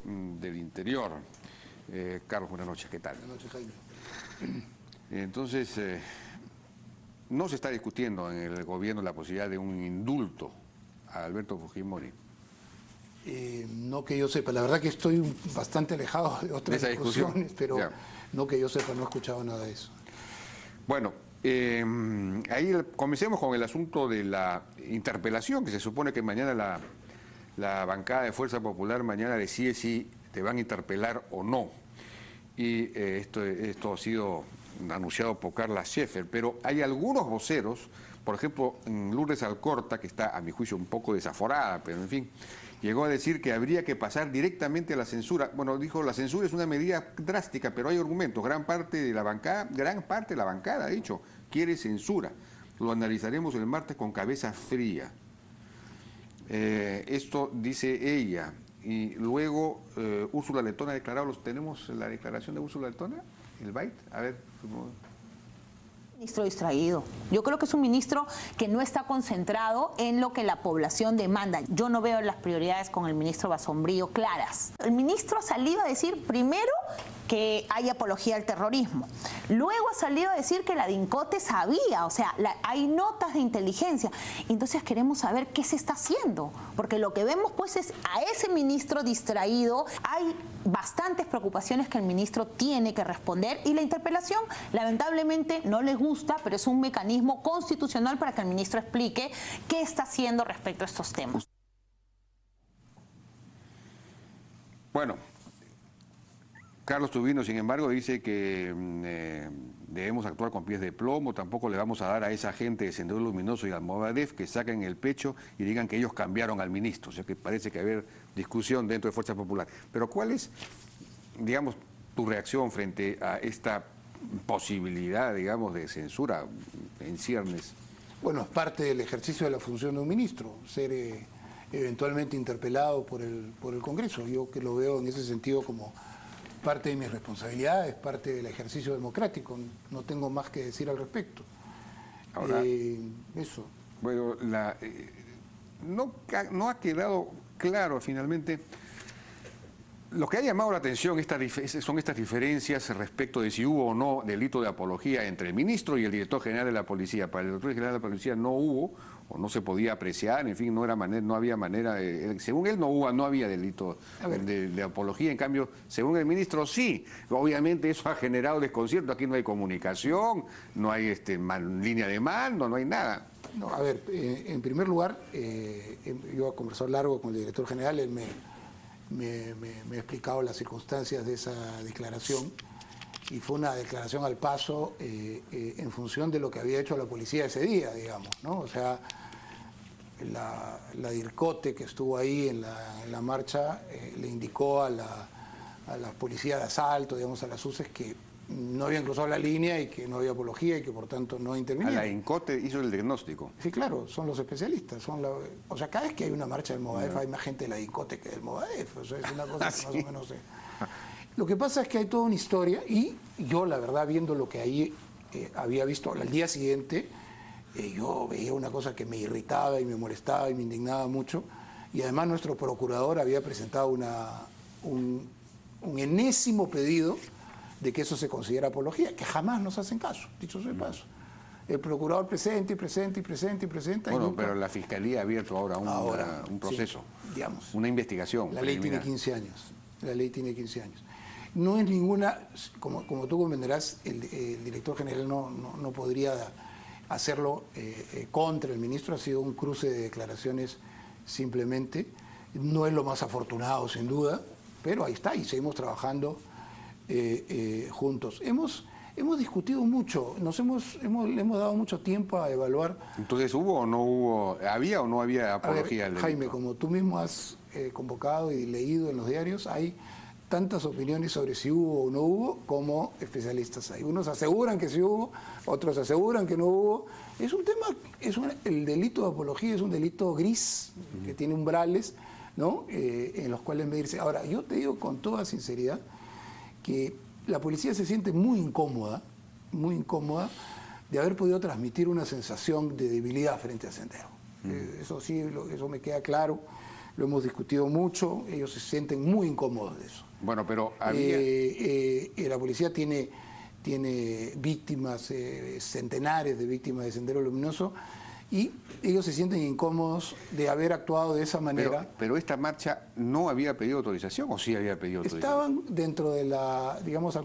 del Interior. Carlos, buenas noches, ¿qué tal? Buenas noches, Jaime. Entonces, no se está discutiendo en el gobierno la posibilidad de un indulto a Alberto Fujimori. No que yo sepa, la verdad que estoy bastante alejado de otras discusiones, pero ya. No que yo sepa, no he escuchado nada de eso. Bueno, ahí comencemos con el asunto de la interpelación, que se supone que mañana la bancada de Fuerza Popular mañana decide si te van a interpelar o no. Y esto ha sido anunciado por Carla Scheffer, pero hay algunos voceros, por ejemplo, Lourdes Alcorta, que está a mi juicio un poco desaforada, pero en fin, llegó a decir que habría que pasar directamente a la censura. Bueno, dijo, la censura es una medida drástica, pero hay argumentos. Gran parte de la bancada, ha dicho, quiere censura. Lo analizaremos el martes con cabeza fría. Esto dice ella. Y luego Úrsula Letona ha declarado, ¿tenemos la declaración de Úrsula Letona? ¿El byte? A ver. Ministro distraído. Yo creo que es un ministro que no está concentrado en lo que la población demanda. Yo no veo las prioridades con el ministro Basombrío claras. El ministro ha salido a decir primero que hay apología al terrorismo. Luego ha salido a decir que la DINCOTE sabía, o sea, hay notas de inteligencia. Entonces queremos saber qué se está haciendo, porque lo que vemos pues es a ese ministro distraído. Hay bastantes preocupaciones que el ministro tiene que responder y la interpelación lamentablemente no les gusta, pero es un mecanismo constitucional para que el ministro explique qué está haciendo respecto a estos temas. Bueno, Carlos Tubino, sin embargo, dice que debemos actuar con pies de plomo, tampoco le vamos a dar a esa gente de Sendero Luminoso y Almohadef que saquen el pecho y digan que ellos cambiaron al ministro, o sea que parece que haber discusión dentro de Fuerza Popular. Pero ¿cuál es, digamos, tu reacción frente a esta posibilidad, digamos, de censura en ciernes? Bueno, es parte del ejercicio de la función de un ministro, ser eventualmente interpelado por el Congreso. Yo que lo veo en ese sentido como parte de mis responsabilidades, parte del ejercicio democrático. No tengo más que decir al respecto. Ahora, eso. Bueno, no ha quedado claro finalmente. Lo que ha llamado la atención son estas diferencias respecto de si hubo o no delito de apología entre el ministro y el director general de la policía. Para el director general de la policía no hubo, o no se podía apreciar, en fin, no había manera, según él no había delito de apología, en cambio, según el ministro sí. Obviamente eso ha generado desconcierto, aquí no hay comunicación, no hay línea de mando, no hay nada. No, a ver, en primer lugar, yo he conversado largo con el director general, él me ha explicado las circunstancias de esa declaración y fue una declaración al paso en función de lo que había hecho la policía ese día, digamos, ¿no? O sea, la DIRCOTE que estuvo ahí en la marcha le indicó a la policía de asalto, digamos, a las UCES que no habían cruzado la línea y que no había apología y que por tanto no intervenían. A la DIRCOTE hizo el diagnóstico. Sí, claro, son los especialistas. O sea, cada vez que hay una marcha del Movadef hay más gente de la DIRCOTE que del Movadef. O sea, es una cosa que más o menos... Lo que pasa es que hay toda una historia y yo, la verdad, viendo lo que ahí había visto al día siguiente, yo veía una cosa que me irritaba y me molestaba y me indignaba mucho. Y además nuestro procurador había presentado un enésimo pedido de que eso se considera apología, que jamás nos hacen caso, dicho sea de paso. El procurador presenta y presenta y presenta y presenta. Bueno, nunca... pero la Fiscalía ha abierto ahora un proceso, sí, digamos, una investigación. La ley tiene 15 años, la ley tiene 15 años. No es ninguna, como tú comprenderás, el director general no podría hacerlo contra el ministro, ha sido un cruce de declaraciones simplemente, no es lo más afortunado sin duda, pero ahí está y seguimos trabajando juntos. Hemos discutido mucho, le hemos dado mucho tiempo a evaluar. Entonces, ¿hubo o no hubo, había o no había apología del delito? Jaime, como tú mismo has convocado y leído en los diarios, hay tantas opiniones sobre si hubo o no hubo como especialistas hay. Unos aseguran que sí hubo, otros aseguran que no hubo. Es un tema, el delito de apología es un delito gris que tiene umbrales, ¿no? En los cuales medirse. Ahora, yo te digo con toda sinceridad que la policía se siente muy incómoda de haber podido transmitir una sensación de debilidad frente a Sendero. Eso sí, eso me queda claro. lo hemos discutido mucho, ellos se sienten muy incómodos de eso. Bueno, pero había... La policía tiene víctimas, centenares de víctimas de Sendero Luminoso, y ellos se sienten incómodos de haber actuado de esa manera. Pero esta marcha no había pedido autorización, ¿o sí había pedido autorización? Estaban dentro de la, digamos,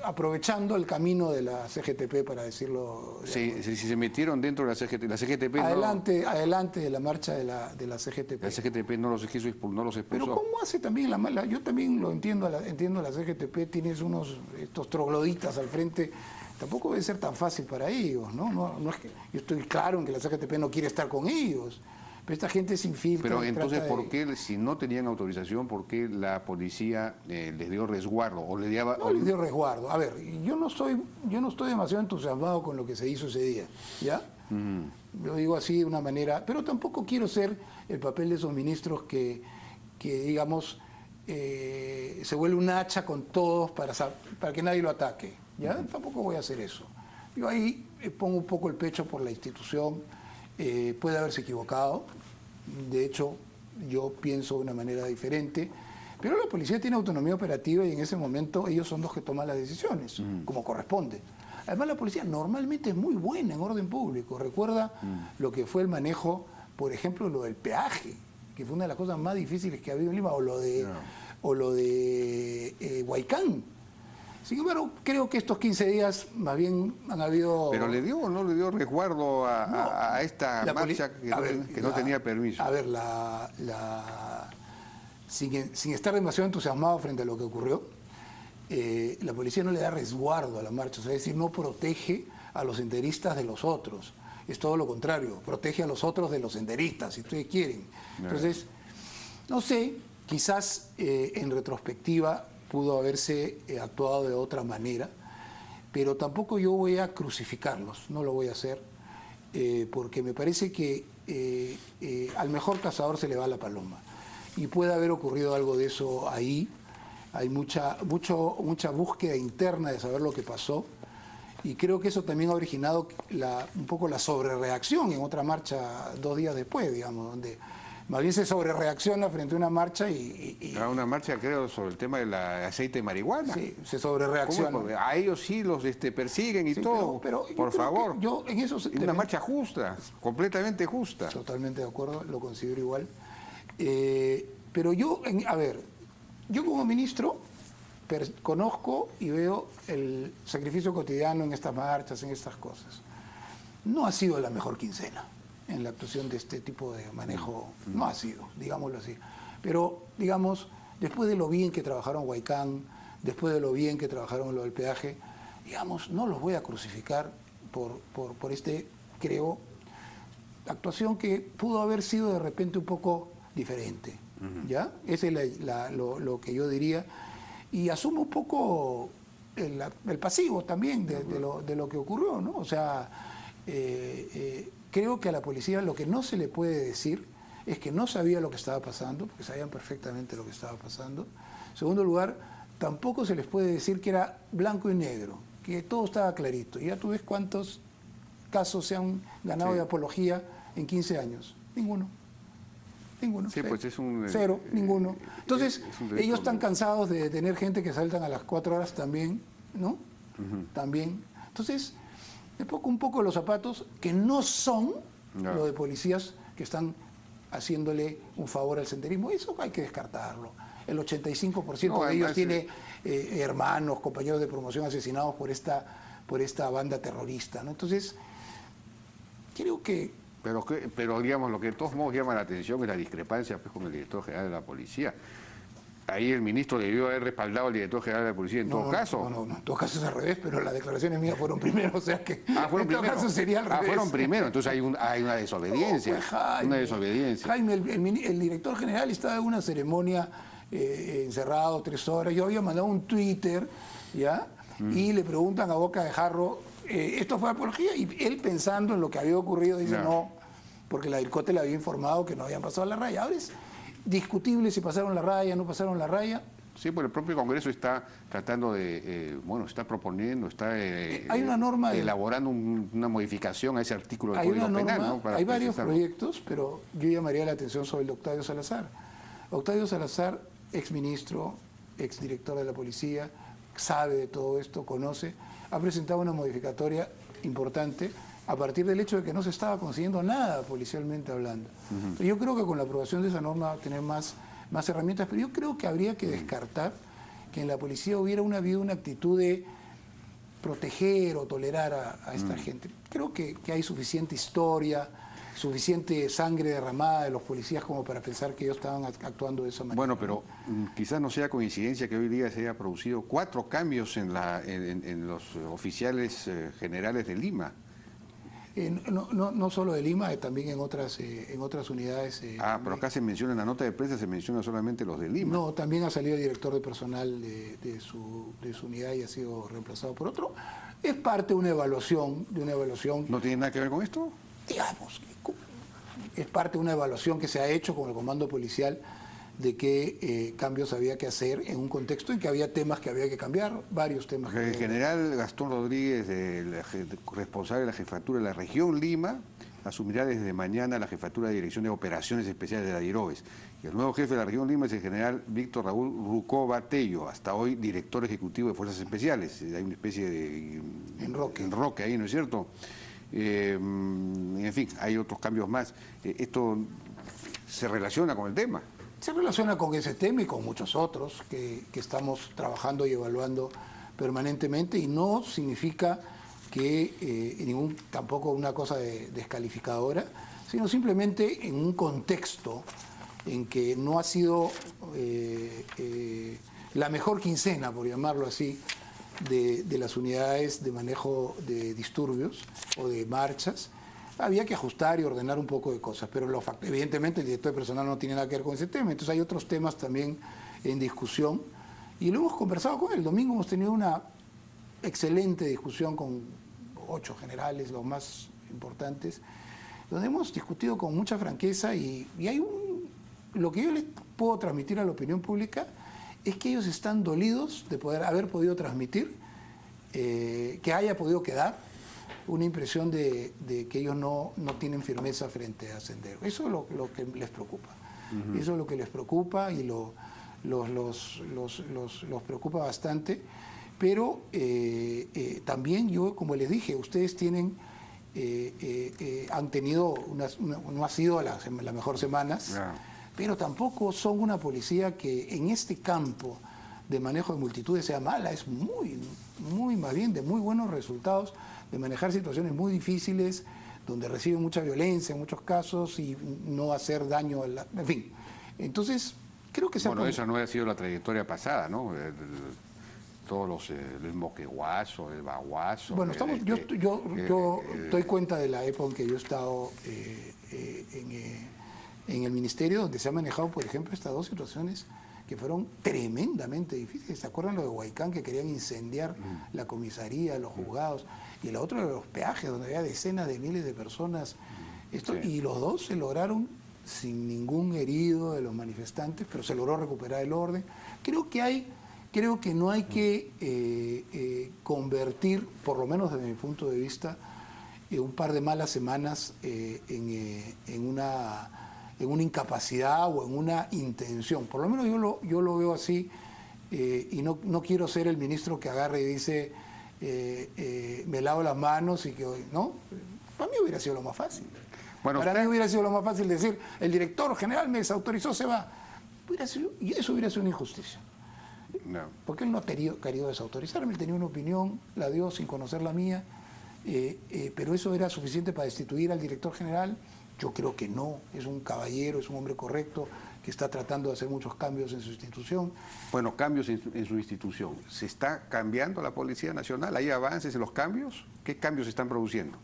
aprovechando el camino de la CGTP, para decirlo. Si se metieron dentro de la CGTP adelante de la marcha de la CGTP. La CGTP no los quiso, no los expulsó. Pero ¿cómo hace también la mala? Yo también lo entiendo, entiendo la CGTP, tienes estos trogloditas al frente. Tampoco debe ser tan fácil para ellos, ¿no? No es que yo estoy claro en que la CGTP no quiere estar con ellos, pero esta gente se infiltra. Pero entonces, ¿por qué, si no tenían autorización, por qué la policía les dio resguardo? ¿O le daba, no les dio resguardo. A ver, yo no estoy demasiado entusiasmado con lo que se hizo ese día, ¿ya? Lo digo así de una manera, pero tampoco quiero ser el papel de esos ministros que digamos, se vuelve un hacha con todos para que nadie lo ataque. ¿Ya? Tampoco voy a hacer eso. Yo ahí pongo un poco el pecho por la institución, puede haberse equivocado, de hecho yo pienso de una manera diferente, pero la policía tiene autonomía operativa y en ese momento ellos son los que toman las decisiones, como corresponde. Además la policía normalmente es muy buena en orden público. Recuerda lo que fue el manejo, por ejemplo, lo del peaje, que fue una de las cosas más difíciles que ha habido en Lima, o lo de Huaycán. Sin embargo, creo que estos 15 días más bien han habido... ¿Pero le dio o no le dio resguardo a esta marcha que no tenía permiso? A ver, sin estar demasiado entusiasmado frente a lo que ocurrió, la policía no le da resguardo a la marcha, o sea, es decir, no protege a los senderistas de los otros. Es todo lo contrario, protege a los otros de los senderistas, si ustedes quieren. Entonces, no sé, quizás en retrospectiva pudo haberse actuado de otra manera, pero tampoco yo voy a crucificarlos, no lo voy a hacer, porque me parece que al mejor cazador se le va la paloma, y puede haber ocurrido algo de eso ahí. Hay mucha búsqueda interna de saber lo que pasó, y creo que eso también ha originado un poco la sobrereacción en otra marcha 2 días después, digamos, donde más bien se sobrereacciona frente a una marcha una marcha, creo, sobre el tema del aceite de marihuana. Sí, se sobrereacciona. A ellos sí los persiguen y sí, todo. Pero por favor. Una marcha justa, completamente justa. Totalmente de acuerdo, lo considero igual. Pero yo como ministro conozco y veo el sacrificio cotidiano en estas marchas, en estas cosas. No ha sido la mejor quincena en la actuación de este tipo de manejo, no ha sido, digámoslo así. Pero, digamos, después de lo bien que trabajaron Huaycán, después de lo bien que trabajaron lo del peaje, digamos, no los voy a crucificar por creo, actuación que pudo haber sido de repente un poco diferente, ¿ya? Ese es lo que yo diría. Y asumo un poco el pasivo también de lo que ocurrió, ¿no? O sea, creo que a la policía lo que no se le puede decir es que no sabía lo que estaba pasando, porque sabían perfectamente lo que estaba pasando. En segundo lugar, tampoco se les puede decir que era blanco y negro, que todo estaba clarito. Y ya tú ves cuántos casos se han ganado de apología en 15 años. Ninguno. Ninguno. Sí, pues es cero, ninguno. Entonces, ellos están cansados de tener gente que saltan a las 4 horas también, ¿no? También. Entonces, me pongo un poco los zapatos que no son lo de policías que están haciéndole un favor al senderismo. Eso hay que descartarlo. El 85% de ellos tiene hermanos, compañeros de promoción asesinados por esta banda terrorista, ¿no? Entonces, creo que... Pero digamos, lo que de todos modos llama la atención es la discrepancia pues, con el director general de la policía. Ahí el ministro debió haber respaldado al director general de la policía en todo caso. No, en todo caso es al revés, pero las declaraciones mías fueron primero, o sea que fueron en todo caso sería al revés. Fueron primero, entonces hay una desobediencia. Pues, Jaime, el director general estaba en una ceremonia encerrado 3 horas. Yo había mandado un Twitter, ¿ya? Y le preguntan a boca de jarro, ¿esto fue apología? Y él, pensando en lo que había ocurrido, dice no, porque la DIRCOTE le había informado que no habían pasado la raya. Ahora es discutible si pasaron la raya, no pasaron la raya. Sí, pues el propio Congreso está tratando de, está proponiendo, está hay una norma elaborando una modificación a ese artículo del Código Penal, ¿no? Hay varios proyectos, pero yo llamaría la atención sobre el de Octavio Salazar. Octavio Salazar, exministro, exdirector de la policía, sabe de todo esto, conoce, ha presentado una modificatoria importante a partir del hecho de que no se estaba consiguiendo nada policialmente hablando. Yo creo que con la aprobación de esa norma va a tener más herramientas, pero yo creo que habría que descartar que en la policía hubiera habido una actitud de proteger o tolerar a esta gente. Creo que hay suficiente historia, suficiente sangre derramada de los policías como para pensar que ellos estaban actuando de esa manera. Bueno, pero quizás no sea coincidencia que hoy día se haya producido 4 cambios en los oficiales generales de Lima. No solo de Lima, también en otras unidades. Pero acá se menciona, en la nota de prensa se menciona solamente los de Lima. No, también ha salido el director de personal de su unidad y ha sido reemplazado por otro. Es parte de una evaluación. ¿No tiene nada que ver con esto? Digamos, es parte de una evaluación que se ha hecho con el comando policial de qué cambios había que hacer en un contexto en que había temas que había que cambiar, varios temas. El general Gastón Rodríguez, responsable de la jefatura de la región Lima, asumirá desde mañana la jefatura de Dirección de Operaciones Especiales de la DIROBES. Y el nuevo jefe de la región Lima es el general Víctor Raúl Rucova Tello, hasta hoy director ejecutivo de Fuerzas Especiales. Hay una especie de enroque ahí, ¿no es cierto? En fin, hay otros cambios más. ¿Esto se relaciona con el tema? Se relaciona con ese tema y con muchos otros que estamos trabajando y evaluando permanentemente, y no significa que tampoco una cosa descalificadora, sino simplemente en un contexto en que no ha sido la mejor quincena, por llamarlo así, de las unidades de manejo de disturbios o de marchas. Había que ajustar y ordenar un poco de cosas, pero evidentemente el director de personal no tiene nada que ver con ese tema, entonces hay otros temas también en discusión y lo hemos conversado con él. El domingo hemos tenido una excelente discusión con 8 generales, los más importantes, donde hemos discutido con mucha franqueza y hay lo que yo les puedo transmitir a la opinión pública es que ellos están dolidos de haber podido transmitir, que haya podido quedar una impresión de que ellos no tienen firmeza frente a Sendero. Eso es lo que les preocupa. Eso es lo que les preocupa y los preocupa bastante. Pero también yo, como les dije, ustedes han tenido, no ha sido las mejores semanas, pero tampoco son una policía que en este campo de manejo de multitudes sea mala, es muy más bien de muy buenos resultados, de manejar situaciones muy difíciles, donde reciben mucha violencia en muchos casos y no hacer daño, en fin. Entonces, creo que... Bueno, esa no ha sido la trayectoria pasada, ¿no? Todos el moqueguazo, el baguazo... Bueno, yo doy cuenta de la época en que yo he estado en el ministerio, donde se han manejado, por ejemplo, estas 2 situaciones que fueron tremendamente difíciles. ¿Se acuerdan lo de Huaycán, que querían incendiar la comisaría, los juzgados? Y la otra de los peajes, donde había decenas de miles de personas. Y los 2 se lograron sin ningún herido de los manifestantes, pero se logró recuperar el orden. Creo que no hay que convertir, por lo menos desde mi punto de vista, un par de malas semanas en una incapacidad o en una intención. Por lo menos yo lo veo así, y no quiero ser el ministro que agarre y dice me lavo las manos y que hoy, ¿no? Para mí hubiera sido lo más fácil. Bueno, para mí hubiera sido lo más fácil decir, el director general me desautorizó, se va. Y eso hubiera sido una injusticia. No. Porque él no ha querido desautorizarme, él tenía una opinión, la dio sin conocer la mía, pero eso era suficiente para destituir al director general. Yo creo que no, es un caballero, es un hombre correcto, que está tratando de hacer muchos cambios en su institución. Bueno, cambios en su institución. ¿Se está cambiando la Policía Nacional? ¿Hay avances en los cambios? ¿Qué cambios se están produciendo?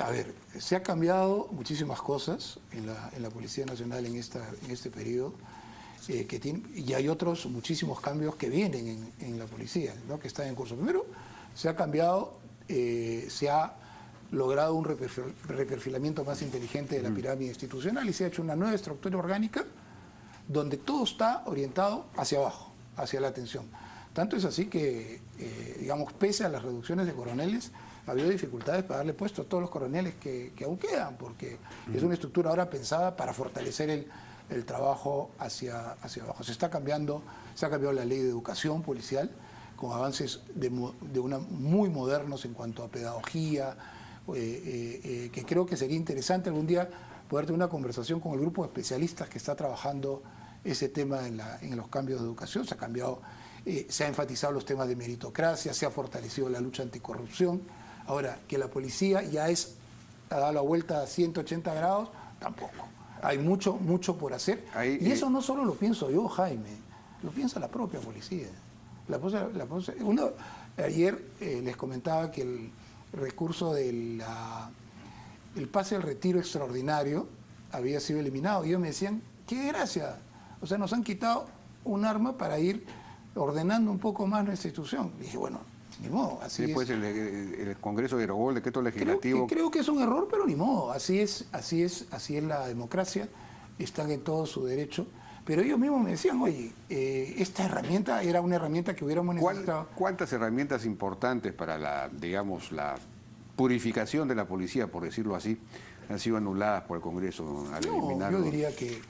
A ver, se ha cambiado muchísimas cosas en la Policía Nacional en este periodo, y hay otros muchísimos cambios que vienen en la policía, ¿no?, que están en curso. Primero, se ha cambiado, se ha logrado un reperfilamiento más inteligente de la pirámide institucional y se ha hecho una nueva estructura orgánica donde todo está orientado hacia abajo. hacia la atención. Tanto es así que, digamos, pese a las reducciones de coroneles, ha habido dificultades para darle puesto a todos los coroneles que aún quedan, porque es una estructura ahora pensada para fortalecer el trabajo hacia abajo. Se ha cambiado la ley de educación policial, con avances muy modernos en cuanto a pedagogía, que creo que sería interesante algún día poder tener una conversación con el grupo de especialistas que está trabajando ese tema en los cambios de educación. Se ha enfatizado los temas de meritocracia, se ha fortalecido la lucha anticorrupción. Ahora, que la policía ha dado la vuelta a 180 grados, tampoco. Hay mucho por hacer. Y eso no solo lo pienso yo, Jaime, lo piensa la propia policía. Ayer les comentaba que el recurso del pase al retiro extraordinario había sido eliminado. Y ellos me decían, qué gracia. O sea, nos han quitado un arma para ir ordenando un poco más nuestra institución. Y dije, bueno, ni modo, así es. Pues el Congreso derogó el decreto legislativo. Creo que es un error, pero ni modo, así es la democracia, están en todo su derecho. Pero ellos mismos me decían, oye, esta herramienta era una herramienta que hubiéramos necesitado. ¿Cuántas herramientas importantes para la purificación de la policía, por decirlo así, han sido anuladas por el Congreso al eliminarlo? Yo diría que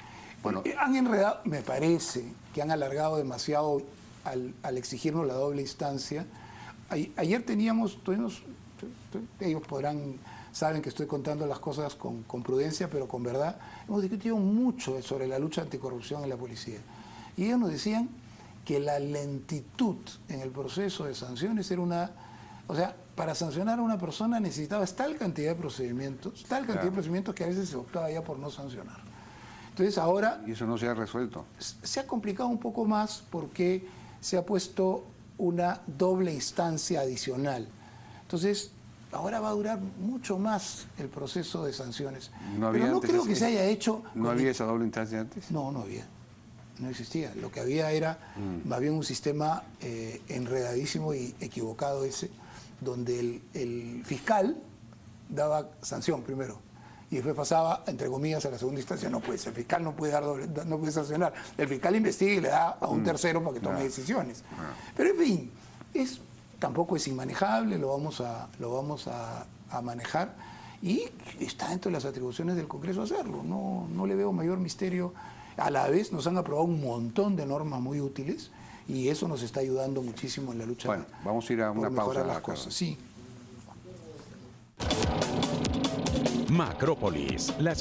han enredado, me parece, que han alargado demasiado al exigirnos la doble instancia. Ayer ellos saben que estoy contando las cosas con prudencia, pero con verdad. Hemos discutido mucho sobre la lucha anticorrupción en la policía. Y ellos nos decían que la lentitud en el proceso de sanciones era o sea, para sancionar a una persona necesitabas tal cantidad de procedimientos, que a veces se optaba ya por no sancionar. Entonces ahora... Y eso no se ha resuelto. Se ha complicado un poco más porque se ha puesto una doble instancia adicional. Entonces, ahora va a durar mucho más el proceso de sanciones. Pero no creo que se haya hecho... ¿No había esa doble instancia antes? No había. No existía. Lo que había era más bien un sistema enredadísimo y equivocado donde el fiscal daba sanción primero y después pasaba, entre comillas, a la segunda instancia. No puede ser, el fiscal no puede sancionar. El fiscal investiga y le da a un tercero para que tome decisiones. Pero en fin, tampoco es inmanejable, lo vamos a manejar y está dentro de las atribuciones del Congreso hacerlo. No le veo mayor misterio. A la vez nos han aprobado un montón de normas muy útiles y eso nos está ayudando muchísimo en la lucha. Bueno, vamos a ir a una pausa. Las cosas. Sí. Macrópolis,